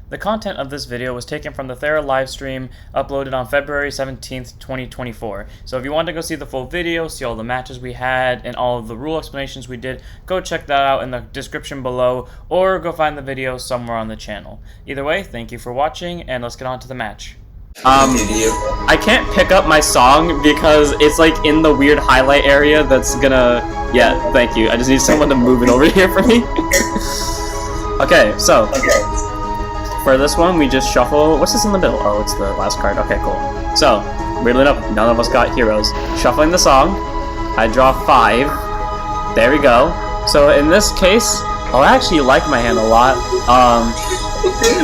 The content of this video was taken from the Thera Livestream uploaded on February 17th, 2024. So if you want to go see the full video, see all the matches we had, and all of the rule explanations we did, go check that out in the description below, or go find the video somewhere on the channel. Either way, thank you for watching, and let's get on to the match. I can't pick up my song because it's like in the weird highlight area that's gonna... Yeah, thank you. I just need someone to move it over here for me. Okay, so... For this one, we just shuffle... What's this in the middle? Oh, it's the last card. Okay, cool. So, weirdly enough, none of us got heroes. Shuffling the song, I draw 5. There we go. So in this case, I actually like my hand a lot.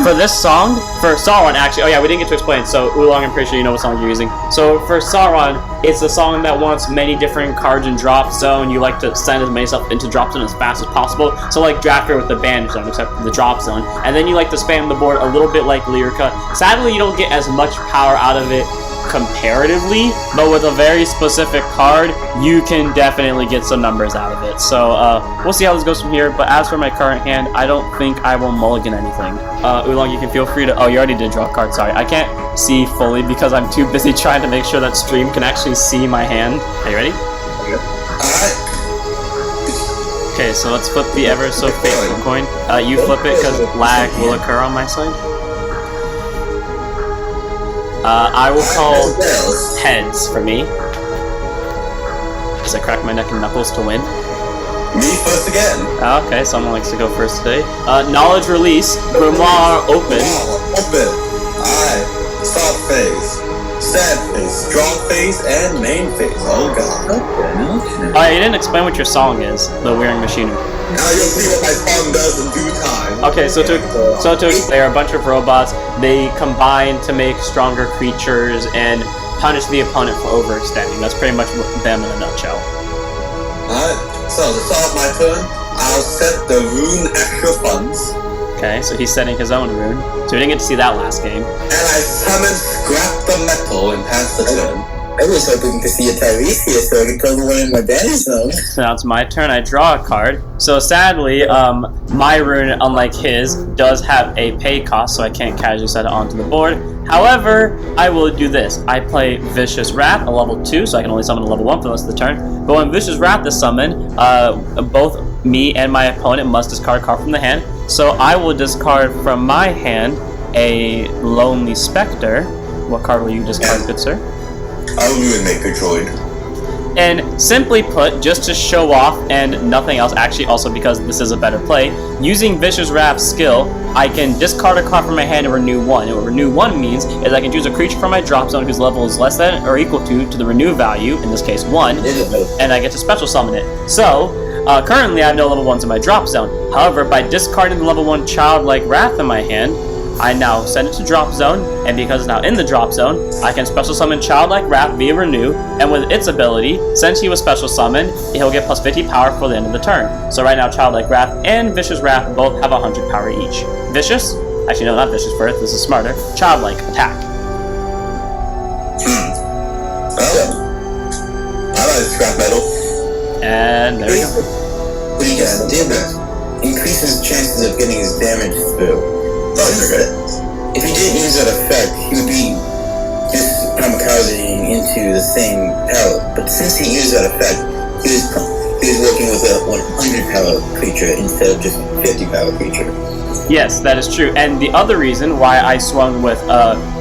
For this song, for Saron, actually... Oh yeah, we didn't get to explain. So, Oolong, I'm pretty sure you know what song you're using. So for Saron, it's a song that wants many different cards in drop zone. You like to send as many stuff into drop zone as fast as possible. So like Drafter with the band zone, except the drop zone. And then you like to spam the board a little bit like Lyrica. Sadly, you don't get as much power out of it comparatively, but with a very specific card, you can definitely get some numbers out of it. So we'll see how this goes from here. But as for my current hand, I don't think I will mulligan anything. Oolong, you can feel free to... Oh, you already did draw a card. Sorry, I can't see fully because I'm too busy trying to make sure that stream can actually see my hand. Are you ready? Okay, so let's flip the ever so faithful coin. You flip it because lag will occur on my side. I will call heads for me, because I crack my neck and knuckles to win. Me first again. Okay, someone likes to go first today. Knowledge release, Grenmore Open. Open. Alright. Start phase. Sad phase. Draw phase and main phase. Oh god. You didn't explain what your song is, the Wearing Machinery. Now you'll see what my song does in due time. Okay, so to explain, there are a bunch of robots. They combine to make stronger creatures and punish the opponent for overextending. That's pretty much them in a nutshell. Alright, so to start my turn, I'll set the rune extra funds. Okay, so he's setting his own rune. So we didn't get to see that last game. And I summon Scrap the Metal and pass the turn. I was hoping to see a Tiresias so I could throw the one in my bandage zone. So now it's my turn. I draw a card. So sadly, my rune, unlike his, does have a pay cost, so I can't casually set it onto the board. However, I will do this. I play Vicious Wrath, a level 2, so I can only summon a level 1 for the rest of the turn. But when Vicious Wrath is summoned, both me and my opponent must discard a card from the hand. So I will discard from my hand a Lonely Spectre. What card will you discard, good sir? I'll ruin Maker Droid. And simply put, just to show off and nothing else, actually also because this is a better play, using Vicious Wrath's skill, I can discard a card from my hand and renew 1. And what renew 1 means is I can choose a creature from my drop zone whose level is less than or equal to the renew value, in this case 1, and I get to special summon it. So, currently I have no level 1s in my drop zone. However, by discarding the level 1 Childlike Wrath in my hand, I now send it to drop zone, and because it's now in the drop zone, I can special summon Childlike Wrath via Renew, and with its ability, since he was special summoned, he'll get plus 50 power for the end of the turn. So right now, Childlike Wrath and Vicious Wrath both have 100 power each. Vicious? Actually, no, not Vicious first, this is smarter. Childlike, attack. I like Scrap Metal. And there we go. What he just did was increases chances of getting his damage through. If he didn't use that effect, he would be just kamikazing into the same palette. But since he used that effect, he was working with a 100 palette creature instead of just a 50 palette creature. Yes, that is true. And the other reason why I swung with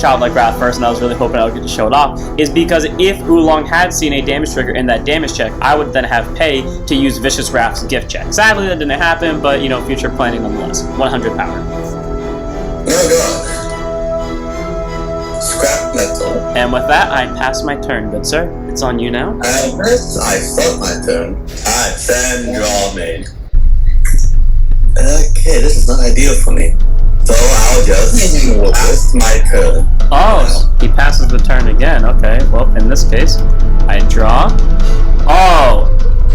Childlike Wrath first, and I was really hoping I would get to show it off, is because if Oolong had seen a damage trigger in that damage check, I would then have pay to use Vicious Wrath's gift check. Sadly, that didn't happen, but, you know, future planning nonetheless. 100 power. No god. Scrap Metal. And with that, I pass my turn, good sir. It's on you now. And first, I start my turn. Alright, then draw main. Okay, this is not ideal for me. So I'll just pass my turn. Oh, he passes the turn again. Okay, well, in this case, I draw. Oh,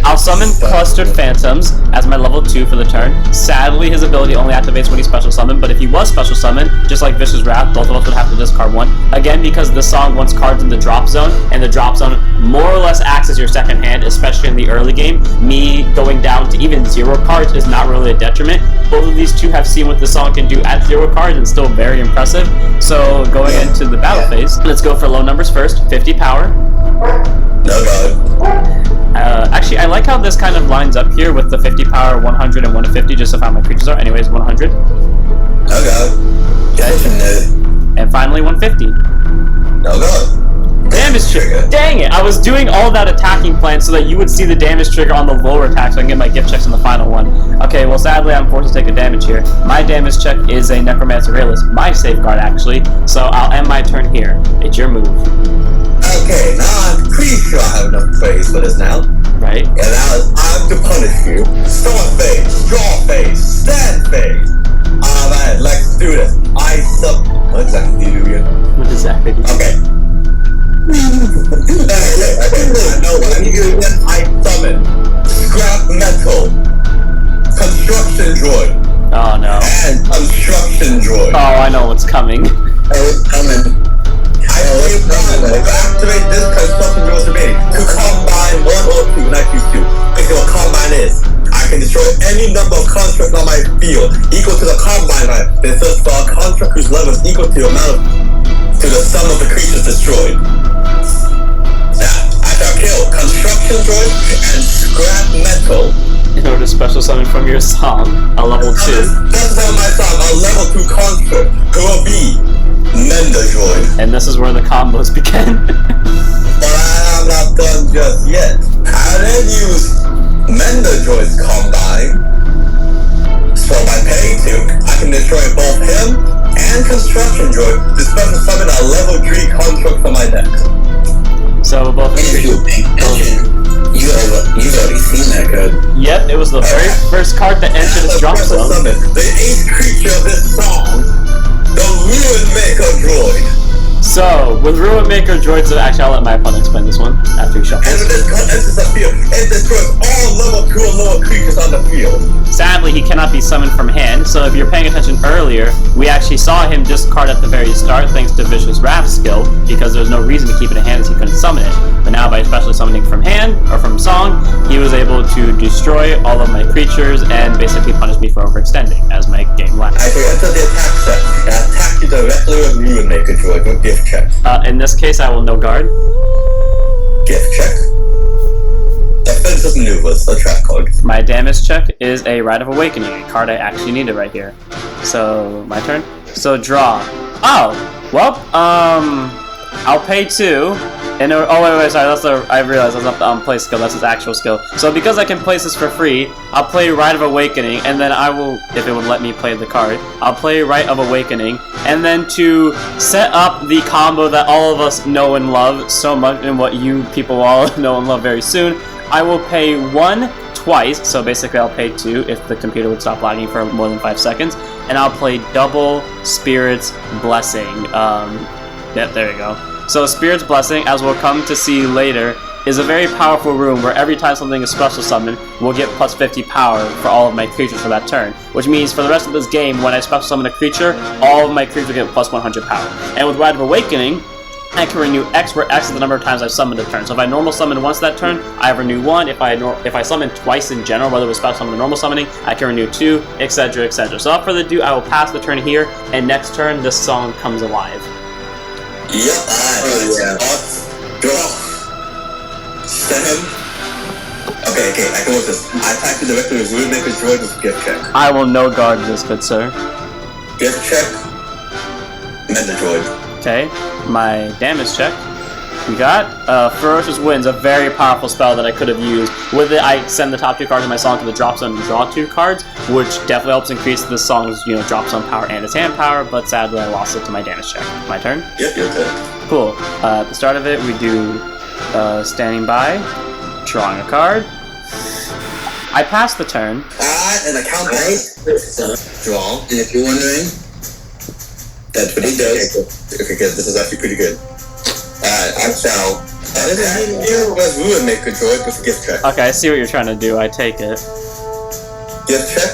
I'll summon Clustered Phantoms as my level 2 for the turn. Sadly, his ability only activates when he's special summoned, but if he was special summoned, just like Vicious Wrath, both of us would have to discard one. Again, because this song wants cards in the drop zone, and the drop zone more or less acts as your second hand, especially in the early game. Me going down to even 0 cards is not really a detriment. Both of these two have seen what the song can do at 0 cards, and still very impressive. So going into the battle phase, let's go for low numbers first. 50 power. No god. Actually, I like how this kind of lines up here with the 50 power, 100, and 150, just to find my creatures are. Anyways, 100. No god. And finally, 150. No god. Damage trigger. Dang it! I was doing all that attacking plan so that you would see the damage trigger on the lower attack so I can get my gift checks on the final one. Okay, well sadly I'm forced to take a damage here. My damage check is a Necromancer Realist, my safeguard actually, so I'll end my turn here. It's your move. Okay, now I'm pretty sure I have enough praise for this now. Right? And now it's time to punish you. Start phase, draw phase, stand phase. Alright, let's do this. What exactly do you do again? What does that mean? Okay. I know what I need you again. I summon Scrap Metal, Construction Droid, Oh no. and Construction Droid. Oh, I know what's coming. It's coming. I play one to activate this Construction Droid's ability to combine 1 or 2 when I choose to. Basically what combine is, I can destroy any number of constructs on my field equal to the combine line. Then search for a construct whose level is equal to the amount to the sum of the creatures destroyed. I shall kill Construction Droid and Scrap Metal In order to special summon from your song, a level 2. That's on my song, a level 2 construct who will be Mender Droid. And this is where the combos begin. But I am not done just yet. I then use Mender Droid's combine. So by paying 2, I can destroy both him and Construction Droid to special summon a level 3 construct from my deck. So both of you. You've already seen that card. Yep, it was the very first card that entered this drop zone. Summon the 8th creature of this song, the Ruin Maker Droid. So, with Ruin Maker droids, actually I'll let my opponent explain this one after he And shuffles. when this card enters the field, it destroys all level 2 or lower creatures on the field. Sadly, he cannot be summoned from hand, so if you're paying attention earlier, we actually saw him discard at the very start thanks to Vicious Wrath skill, because there was no reason to keep it in hand as he couldn't summon it. But now by specially summoning from hand, or from song, he was able to destroy all of my creatures and basically punish me for overextending as my game lasts. I can enter the attack set and attack you directly with Ruin Maker Droid with gift check. In this case, I will no guard. Gift check. Offensive maneuvers, a trap card. My damage check is a Rite of Awakening, a card I actually needed right here. So, my turn. So, draw. Oh! Well, I'll pay 2. And, oh, wait, sorry, I realized that's not the play skill, that's his actual skill. So, because I can place this for free, I'll play Rite of Awakening, and then I will, if it would let me play the card, I'll play Rite of Awakening, and then to set up the combo that all of us know and love so much, and what you people all know and love very soon, I will pay 1 twice, so basically I'll pay 2 if the computer would stop lagging for more than 5 seconds, and I'll play double Spirit's Blessing. Yep, there you go. So Spirit's Blessing, as we'll come to see later, is a very powerful rune where every time something is special summoned, we'll get plus 50 power for all of my creatures for that turn. Which means for the rest of this game, when I special summon a creature, all of my creatures get plus 100 power. And with Rite of Awakening, I can renew X, where X is the number of times I've summoned a turn. So if I normal summon once that turn, I renew 1. If I summon twice in general, whether it was special summon or normal summoning, I can renew 2, etc., etc. So without further ado, I will pass the turn here, and next turn, this song comes alive. Yep, draw. Stand. Okay, I can work this. I attack you directly with Ruin Maker Droid with gift check. I will no guard this, good sir. Gift check. Mender Droid. Okay, my damage check. We got Ferocious Winds, a very powerful spell that I could have used. With it, I send the top 2 cards of my song to the drop zone and draw 2 cards, which definitely helps increase this song's, drop zone power and its hand power, but sadly I lost it to my damage check. My turn? Yep, your turn. Cool. At the start of it, we do standing by, drawing a card. I pass the turn. And the count draw. And if you're wondering, that's what he does. Okay, good. This is actually pretty good. I shall Here was Ruin Maker droid with gift check. Okay, I see what you're trying to do. I take it. Gift check.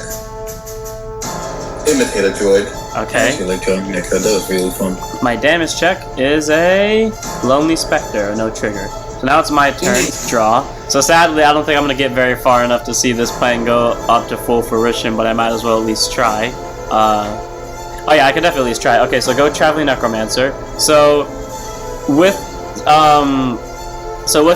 Imitator droid. Okay. I like John Maker. That was really fun. My damage check is a Lonely Spectre, no trigger. So now it's my turn to draw. So sadly, I don't think I'm going to get very far enough to see this plan go up to full fruition, but I might as well at least try. Oh yeah, I can definitely at least try. Okay, so go Traveling Necromancer. So with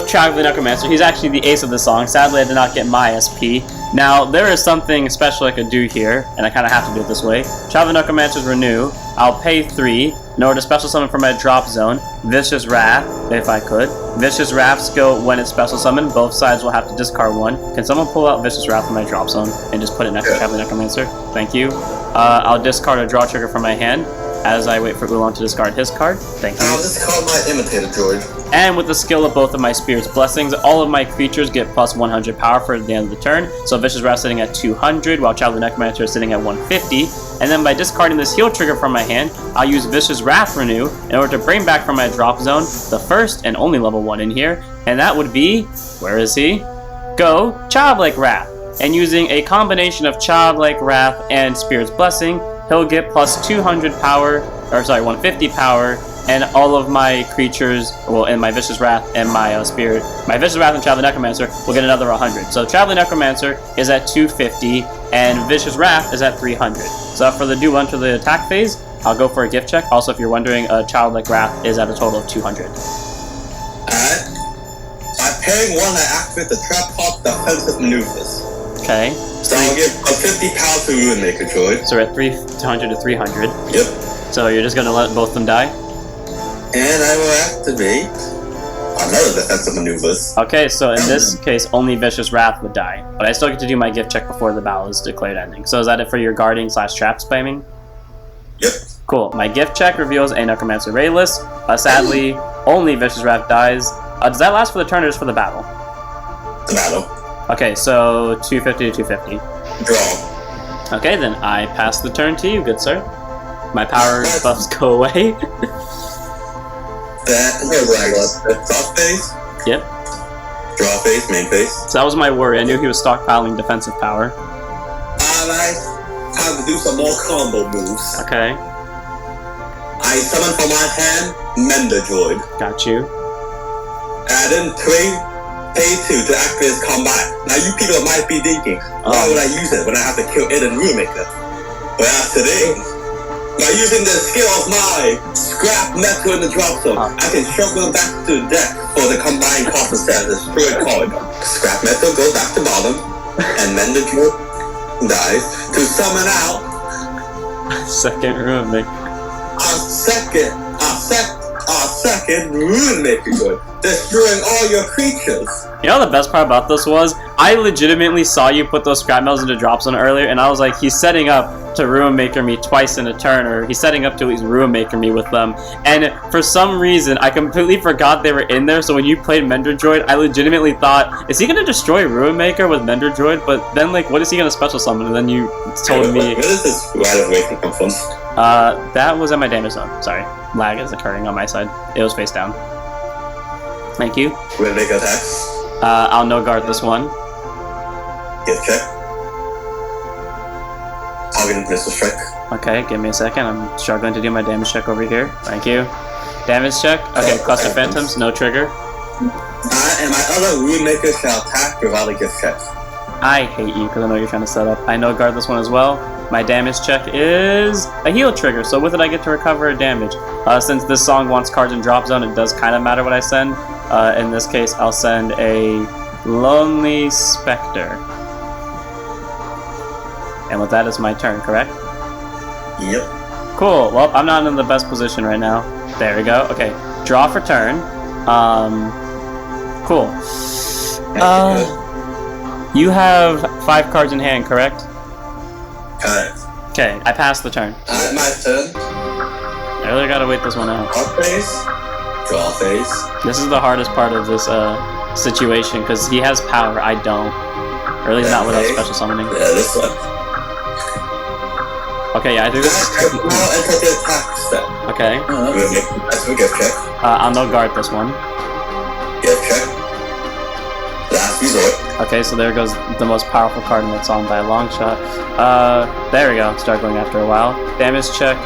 Traveling Necromancer, he's actually the ace of the song. Sadly, I did not get my SP. Now, there is something special I could do here, and I kind of have to do it this way. Traveling Necromancer's Renew. I'll pay 3 in order to special summon from my drop zone. Vicious Wrath, if I could. Vicious Wrath skill when it's special summoned. Both sides will have to discard 1. Can someone pull out Vicious Wrath from my drop zone and just put it next to Traveling Necromancer? Thank you. I'll discard a draw trigger from my hand as I wait for Oolong to discard his card. Thank you. I'll discard my Imitator droid. And with the skill of both of my Spirit's Blessings, all of my creatures get plus 100 power for the end of the turn. So Vicious Wrath sitting at 200, while Traveling Necromancer is sitting at 150. And then by discarding this heal trigger from my hand, I'll use Vicious Wrath Renew in order to bring back from my drop zone the first and only level 1 in here. And that would be, where is he? Go Childlike Wrath. And using a combination of Childlike Wrath and Spirit's Blessing, he'll get plus 200 power, or sorry, 150 power, and all of my creatures, well, and my Vicious Wrath and my Spirit, my Vicious Wrath and Traveling Necromancer will get another 100. So Traveling Necromancer is at 250, and Vicious Wrath is at 300. So for the do enter the attack phase, I'll go for a gift check. Also, if you're wondering, Childlike Wrath is at a total of 200. Alright. By paying 1, I activate the Trap Hawk defensive maneuvers. Okay. So I'll give a 50 power to Ruin Maker droid. So we're at 200 to 300. Yep. So you're just gonna let both of them die? And I will activate another defensive maneuvers. Okay, so in this case, only Vicious Wrath would die. But I still get to do my gift check before the battle is declared ending. So is that it for your guarding / trap spamming? Yep. Cool. My gift check reveals a Necromancer Rayless. Sadly, only Vicious Wrath dies. Does that last for the turn or just for the battle? The battle. Okay, so 250 to 250. Draw. Okay, then I pass the turn to you, good sir. My power buffs go away. That is top phase. Yep. Draw phase, main phase. So that was my worry. I knew he was stockpiling defensive power. Alright. Time to do some more combo moves. Okay. I summon from my hand Mender droid. Got you. Add in 3. Pay 2 to activate his combat. Now you people might be thinking, why would I use it when I have to kill it and Ruinmaker? Well, after this, by using the skill of my Scrap Metal in the drop zone, I can shuffle them back to the deck for the combined cost instead of the destroyed card. Scrap Metal goes back to bottom, and Mender droid dies to summon out Second Ruinmaker. a second Ruinmaker droid, destroying all your creatures. You know the best part about this was, I legitimately saw you put those scrap metals into drop zone earlier, and I was like, he's setting up to Ruinmaker me twice in a turn, or he's setting up to at least Ruinmaker me with them. And for some reason, I completely forgot they were in there, so when you played Mender Droid, I legitimately thought, is he gonna destroy Ruinmaker with Mender Droid? But then, like, what is he gonna special summon? And then you told me... Where does this right of way come from? That was at my damage zone. Sorry. Lag is occurring on my side. It was face down. Thank you. Ruinmaker attacks. I'll no guard this one. Gift check. Target missile strike. Okay, give me a second. I'm struggling to do my damage check over here. Thank you. Damage check. Okay, Cluster Phantoms, no trigger. And my other Ruinmaker shall attack without a gift check. I hate you because I know you're trying to set up. I no guard this one as well. My damage check is a heal trigger, so with it I get to recover damage. Since this song wants cards in drop zone, it does kind of matter what I send. In this case, I'll send a Lonely Spectre. And with that is my turn, correct? Yep. Cool. Well, I'm not in the best position right now. There we go. Okay. Draw for turn. Cool. You have 5 cards in hand, correct? Correct. Okay, I passed the turn. My turn. I really gotta wait this one out. Draw phase. Draw phase. This is the hardest part of this situation, because he has power, I don't. Or at least not without special summoning. Yeah, this one. Okay, yeah, I think this is... Now enter the attack step. Okay. That's a gift check. I'll no guard this one. Gift check. Last resort. Okay, so there goes the most powerful card in that song by a long shot. There we go. Start going after a while. Damage check.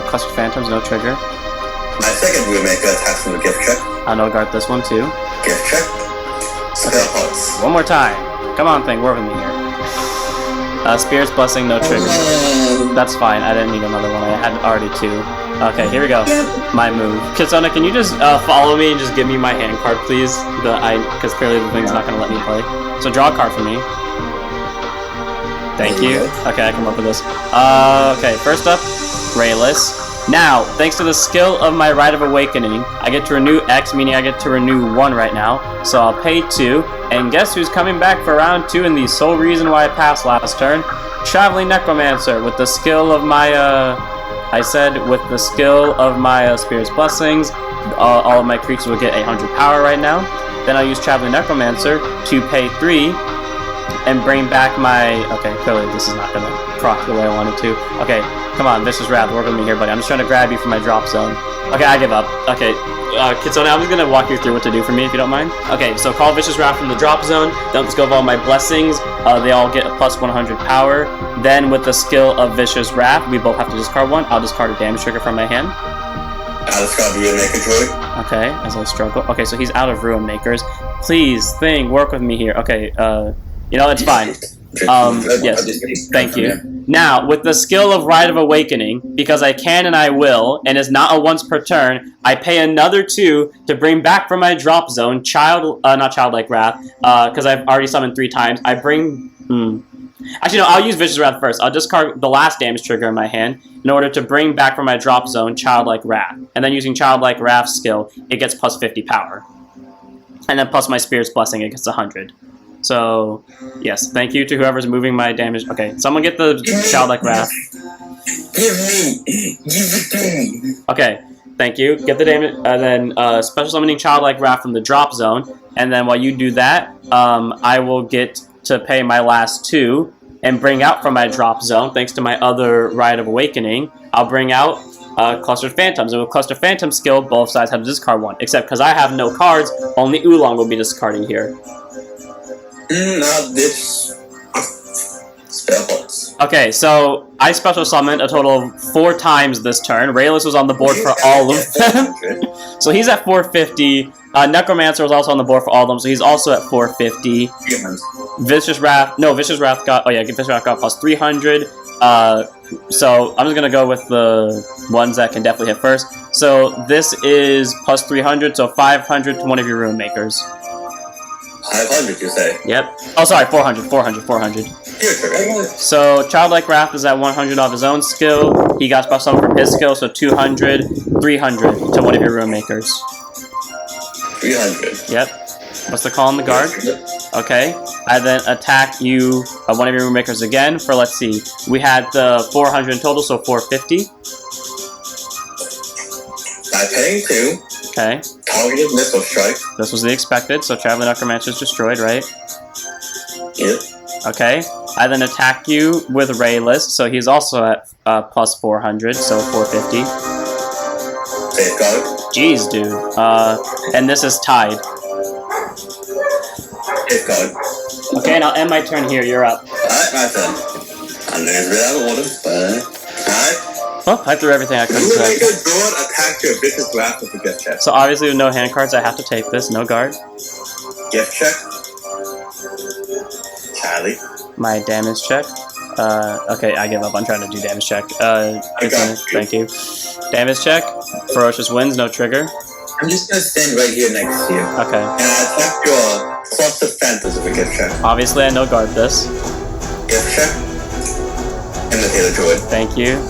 Cluster Phantoms, no trigger. My second rune maker attacks from the gift check. I'll no guard this one too. Gift check. Spell pots. One more time. Come on, thing, work with me here. Spirit's Blessing, no trigger. That's fine. I didn't need another one. I had already 2. Okay, here we go. My move. Kitsuna, can you just follow me and just give me my hand card, please? Because clearly the thing's not going to let me play. So draw a card for me. Thank you. Okay, I can work with this. Okay, first up, Rayless. Now, thanks to the skill of my Rite of Awakening, I get to renew X, meaning I get to renew 1 right now. So I'll pay 2. And guess who's coming back for round 2 and the sole reason why I passed last turn? Traveling Necromancer with the skill of my, with the skill of my Spirit's Blessings, all of my creatures will get 800 power right now. Then I'll use Traveling Necromancer to pay 3 and bring back my... Okay, clearly this is not going to proc the way I wanted to. Okay, come on, Vicious Wrath, work with me here, buddy. I'm just trying to grab you from my drop zone. Okay, I give up. Okay, Kitsune, I'm just going to walk you through what to do for me, if you don't mind. Okay, so call Vicious Wrath from the drop zone. Then with the skill of all my blessings, they all get a plus 100 power. Then with the skill of Vicious Wrath, we both have to discard 1. I'll discard a damage trigger from my hand. I'll discard the Ruin Maker droid. Okay, as I struggle. Okay, so he's out of Ruin Makers. Please, thing, work with me here. Okay, you know, it's fine. Yes, thank you. Now, with the skill of Rite of Awakening, because I can and I will, and is not a once per turn, I pay another 2 to bring back from my drop zone, not Childlike Wrath, because I've already summoned 3 times. I bring, Actually, no, I'll use Vicious Wrath first. I'll discard the last damage trigger in my hand in order to bring back from my drop zone Childlike Wrath. And then using Childlike Wrath's skill, it gets plus 50 power. And then plus my Spirit's Blessing, it gets 100. So, yes, thank you to whoever's moving my damage. Okay, someone get the Childlike Wrath. Give it to me. Okay, thank you. Get the damage, and then special summoning Childlike Wrath from the drop zone. And then while you do that, I will get to pay my last 2 and bring out from my drop zone, thanks to my other Rite of Awakening, I'll bring out Cluster Phantoms. And with Cluster Phantom skill, both sides have to discard 1. Except because I have no cards, only Oolong will be discarding here. Now this spell pots. Okay, so I special summoned a total of 4 times this turn. Rayless was on the board for all of them. So he's at 450. Necromancer was also on the board for all of them, so he's also at 450. Vicious Wrath got, Vicious Wrath got plus 300. So I'm just going to go with the ones that can definitely hit first. So this is plus 300, so 500 to one of your Ruin Makers. 500, you say? Yep. Oh, sorry, 400. So Childlike Wrath is at 100 off his own skill. He got special summon from his skill, so 200, 300 to one of your Ruin Makers. 300. Yep. What's the call on the guard? Okay. I then attack you, one of your Ruin Makers again for, let's see, we had the 400 in total, so 450. By paying 2. Okay. Targeted Missile Strike. This was the expected, so Traveling Necromancer is destroyed, right? Yep. Okay. I then attack you with Rayless, so he's also at plus 400, so 450. Safeguard. Jeez, dude. And this is tied. Safeguard. Okay, and I'll end my turn here. You're up. Alright, my turn. I'm going to get out of order, but... Alright. Well, I threw everything I could. Ruin Maker Droid attack your Vicious Wrath with a gift check. So obviously with no hand cards, I have to take this. No guard. Gift check. Charlie. My damage check. Okay, I give up. I'm trying to do damage check. Thank you. Damage check. Ferocious Winds, no trigger. I'm just gonna stand right here next to you. Okay. And I attack your Cluster Phantoms with a gift check. Obviously, I no guard this. Gift check. And the Thera droid. Thank you.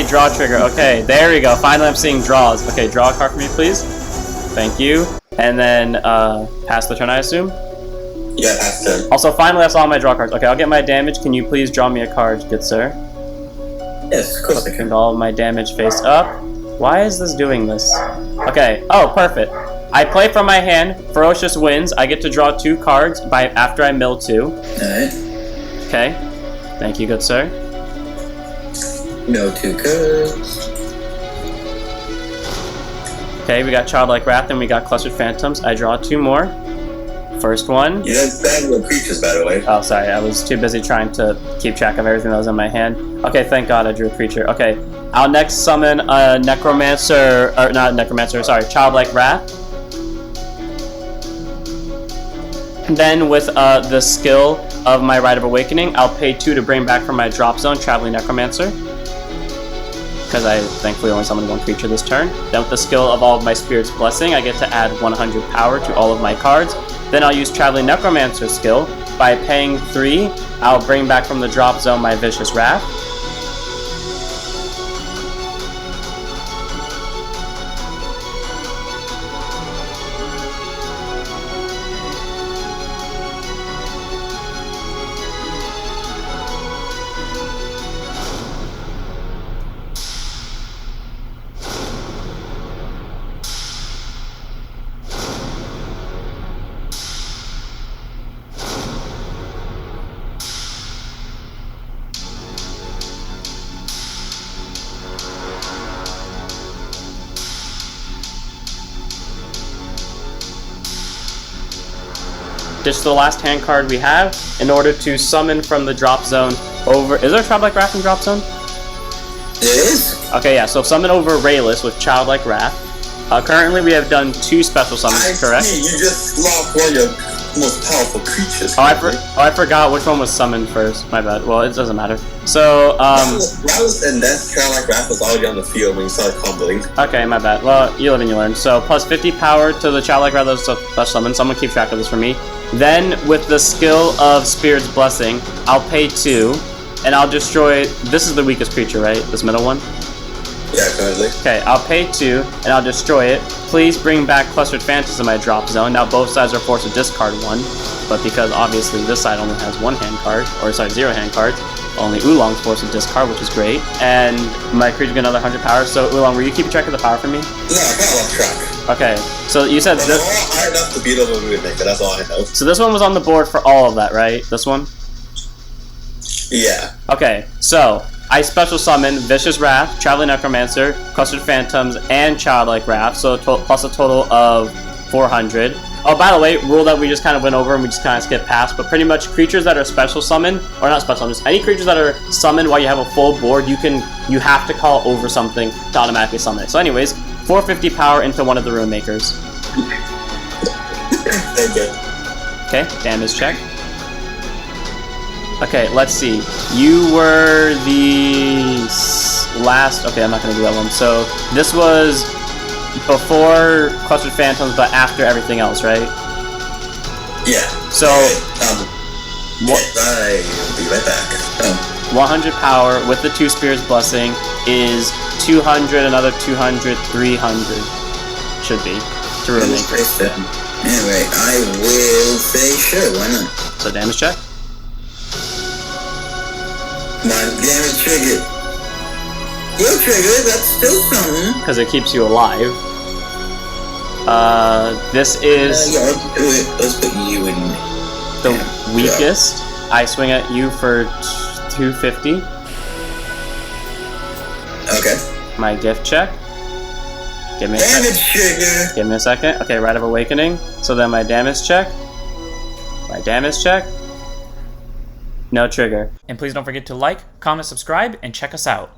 Draw trigger. Okay, there we go. Finally, I'm seeing draws. Okay, draw a card for me, please. Thank you. And then, pass the turn, I assume? Yeah, pass turn. Also, finally, that's all my draw cards. Okay, I'll get my damage. Can you please draw me a card, good sir? Yes, of course I can. All of my damage face up. Why is this doing this? Okay. Oh, perfect. I play from my hand Ferocious Winds. I get to draw 2 cards after I mill 2. Alright. Okay. Thank you, good sir. No 2 cards. Okay, we got Childlike Wrath and we got Clustered Phantoms. I draw 2 more. First one. You didn't spend your creatures, by the way. Oh, sorry, I was too busy trying to keep track of everything that was in my hand. Okay, thank God I drew a creature. Okay, I'll next summon a Necromancer, or not Necromancer, sorry, Childlike Wrath. Then with the skill of my Rite of Awakening, I'll pay 2 to bring back from my drop zone Traveling Necromancer, because I thankfully only summoned 1 creature this turn. Then with the skill of all of my Spirit's Blessing, I get to add 100 power to all of my cards. Then I'll use Traveling Necromancer skill. By paying 3, I'll bring back from the drop zone my Vicious Wrath. This is the last hand card we have in order to summon from the drop zone over... Is there a Childlike Wrath in drop zone? It is. Okay, yeah, so summon over Rayless with Childlike Wrath. Currently we have done 2 special summons, correct? See, you just lost one of your most powerful creatures. Oh, I forgot which one was summoned first. My bad. Well, it doesn't matter. So, Rattles and then Childlike Wrath was already on the field when you started comboing. Okay, my bad. Well, you live and you learn. So, plus 50 power to the Childlike Wrath of special summon. Someone keep track of this for me. Then, with the skill of Spirit's Blessing, I'll pay 2, and I'll destroy... This is the weakest creature, right? This middle one? Yeah, currently. Okay, I'll pay 2, and I'll destroy it. Please bring back Clustered Phantoms in my drop zone. Now, both sides are forced to discard 1, but because obviously this side only has 1 hand card, or sorry, 0 hand cards, only Oolong's forced to discard, which is great. And my creature get another 100 power. So, Oolong, were you keeping track of the power for me? No, I kind of lost track. Okay, so you said this. All I enough to beat over the Maker, that's all I know. So this one was on the board for all of that, right? This one? Yeah. Okay, so I special summon Vicious Wrath, Traveling Necromancer, Clustered Phantoms, and Childlike Wrath, so plus a total of 400. Oh, by the way, rule that we just kind of went over and we just kind of skipped past, but pretty much creatures that are special summoned, or not special summoned, any creatures that are summoned while you have a full board, you have to call over something to automatically summon it. So anyways, 450 power into one of the Rune Makers. Okay, damage check. Okay, let's see. You were the last... Okay, I'm not going to do that one. So, this was before Clustered Phantoms, but after everything else, right? Yeah. So... I'll be right back. 100 power with the 2 Spirits Blessing is 200, another 200, 300. Should be. To Rune Maker. Anyway, I will say sure, why not? So, damage check. My damage trigger. Your trigger, that's still something. Because it keeps you alive. This is yeah, let's put you in the weakest. I swing at you for 250. Okay. My gift check. Give me a damage second. trigger. Give me a second. Okay, Rite of Awakening. So then my damage check. My damage check. No trigger. And please don't forget to like, comment, subscribe, and check us out.